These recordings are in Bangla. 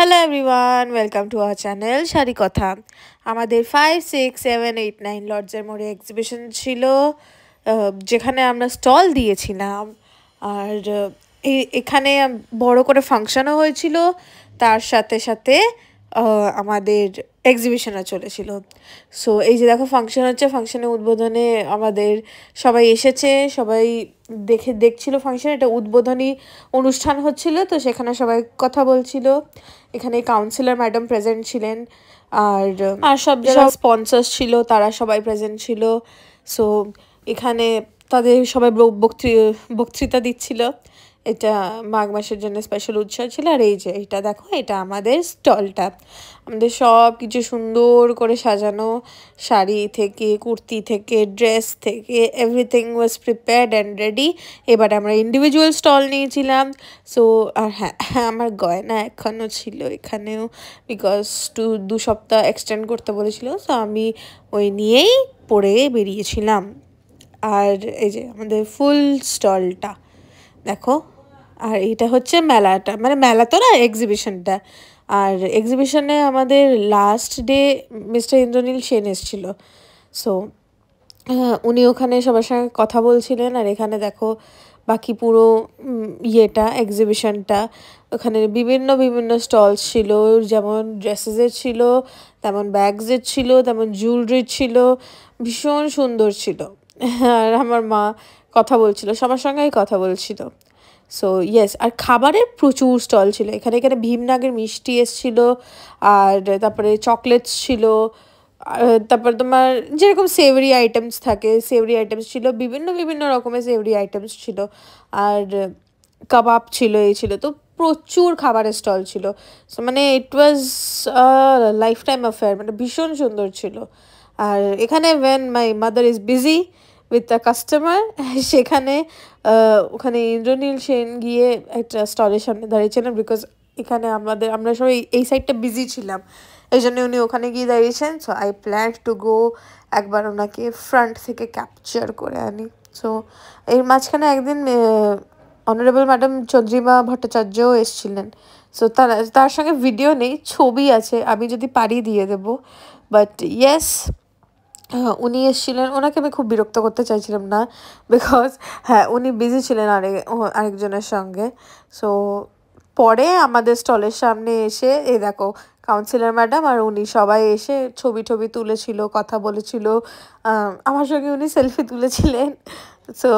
Hello everyone, welcome to our channel sari কথা। আমাদের 5, 6, 7, 8, 9 লর্ডসের মোড়ে এক্সিবিশন ছিল, যেখানে আমরা স্টল দিয়েছিলাম। আর এখানে বড় করে ফাংশনও হয়েছিল, তার সাথে সাথে আমাদের এক্সিবিশনও চলেছিল। সো এই যে দেখো ফাংশন হচ্ছে, ফাংশনের উদ্বোধনে আমাদের সবাই এসেছে, সবাই দেখছিল ফাংশন। এটা উদ্বোধনী অনুষ্ঠান হচ্ছিল, তো সেখানে সবাই কথা বলছিল। এখানে কাউন্সিলর ম্যাডাম প্রেজেন্ট ছিলেন, আর সব যারা স্পন্সর্স ছিল তারা সবাই প্রেজেন্ট ছিল। সো এখানে তাদের সবাই বক্তৃতা দিচ্ছিল। এটা মাঘ মাসের জন্য স্পেশাল উৎসব ছিল। আর এই যে এটা দেখো, এটা আমাদের স্টলটা। আমাদের সব কিছু সুন্দর করে সাজানো, শাড়ি থেকে, কুর্তি থেকে, ড্রেস থেকে, everything was prepared and ready. এবার আমরা ইন্ডিভিজুয়াল স্টল নিয়েছিলাম। সো আর হ্যাঁ, আমার গয়না এখনও ছিল এখানেও, বিকজ 2 সপ্তাহ এক্সটেন্ড করতে বলেছিল। সো আমি ওই নিয়েই পরে বেরিয়েছিলাম। আর এই যে আমাদের ফুল স্টলটা দেখো। আর এটা হচ্ছে মেলাটা, মানে মেলা তো না, এক্সিবিশনটা। আর এক্সিবিশনে আমাদের last day mister Indranil Sen এসেছিল। সো উনি ওখানে সবার সঙ্গে কথা বলছিলেন। আর এখানে দেখো বাকি পুরো এক্সিবিশনটা, ওখানে বিভিন্ন বিভিন্ন স্টলস ছিল, যেমন ড্রেসেসের ছিল, তেমন ব্যাগসের ছিল, তেমন জুয়েলারির ছিল। ভীষণ সুন্দর ছিল। আর আমার মা কথা বলছিল, সবার সঙ্গেই কথা বলছিল। সো ইয়েস, আর খাবারের প্রচুর স্টল ছিল এখানে। এখানে ভীমনাগের মিষ্টি এসেছিলো, আর তারপরে চকলেটস ছিল, তারপর তোমার যেরকম সেভরি আইটেমস থাকে, সেভরি আইটেমস ছিল, বিভিন্ন বিভিন্ন রকমের সেভরি আইটেমস ছিল। আর কাবাব ছিল, এই ছিল। তো প্রচুর খাবারের স্টল ছিল। সো মানে it was life time affair, মানে ভীষণ সুন্দর ছিল। আর এখানে when my mother is busy with the customer, সেখানে ওখানে ইন্দ্রনীল সেন গিয়ে একটা স্টলের সামনে দাঁড়িয়েছিলেন, বিকজ এখানে আমরা সবাই এই সাইডটা বিজি ছিলাম, এই জন্য উনি ওখানে গিয়ে দাঁড়িয়েছেন। So I plan to go, একবার ওনাকে ফ্রন্ট থেকে ক্যাপচার করে আনি। সো এর মাঝখানে একদিন অনারেবল ম্যাডাম চন্দ্রিমা ভট্টাচার্যও এসেছিলেন। সো তার সঙ্গে ভিডিও নেই, ছবি আছে, আমি যদি পারি দিয়ে দেবো। বাট ইয়েস, উনি এসেছিলেন। ওনাকে আমি খুব বিরক্ত করতে চাইছিলাম না, বিকজ হ্যাঁ উনি বিজি ছিলেন আরেকজনের সঙ্গে। সো পরে আমাদের স্টলের সামনে এসে এই দেখো কাউন্সিলর ম্যাডাম আর উনি সবাই এসে ছবি তুলেছিল, কথা বলেছিল। আমার সঙ্গে উনি সেলফি তুলেছিলেন। সো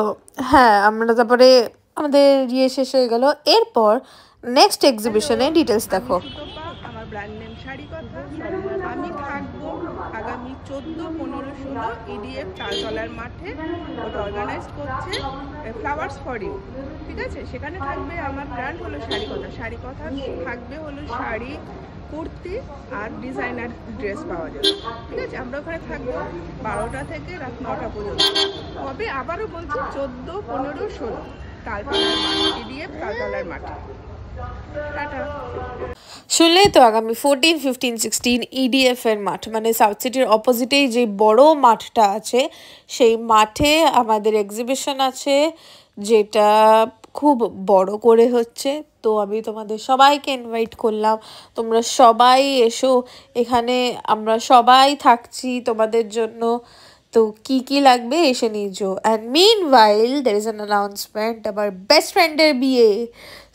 হ্যাঁ, আমরা তারপরে আমাদের শেষ হয়ে গেল। এরপর নেক্সট এক্সিবিশনে ডিটেলস দেখো। আমার ব্র্যান্ড নেম শাড়ি কথা। আমি থাকবো আগামী 14, 15, 16 ইডিএফ তালতলার মাঠে। ওটা অর্গানাইজ করছে ফ্লাওয়ার্স ফর ইউ, ঠিক আছে? সেখানে থাকবে আমার ব্র্যান্ড হলো শাড়ি কথা। শাড়ি কথা থাকবে হলো শাড়ি, কুর্তি আর ডিজাইনার ড্রেস পাওয়া যাবে, ঠিক আছে? আমরা ওখানে থাকবো 12টা থেকে রাত 9টা পর্যন্ত। তবে আবারও বলছি 14, 15, 16 তালতলার মাঠ, ইডিএফ তালতলার মাঠে। শুনলেই তো, আগামী 14, 15, 16 ইডিএফ এর মাঠ, মানে সাউথ সিটির অপোজিটেই যে বড় মাঠটা আছে, সেই মাঠে আমাদের এক্সিবিশন আছে, যেটা খুব বড় করে হচ্ছে। তো আমি তোমাদের সবাইকে ইনভাইট করলাম, তোমরা সবাই এসো। এখানে আমরা সবাই থাকছি তোমাদের জন্য। তো কি লাগবে এসে নিজো। And meanwhile there is an announcement, আমার বেস্ট ফ্রেন্ডের বিয়ে।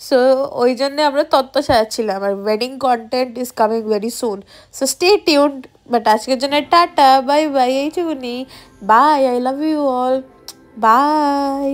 সো ওই জন্য আমরা তত্ত্ব সাজাচ্ছিলাম। আর wedding content is coming very soon, so stay tuned. But আজকের জন্য টাটা, বাই বাই, এইটুকুনি। Bye, I love you all, by.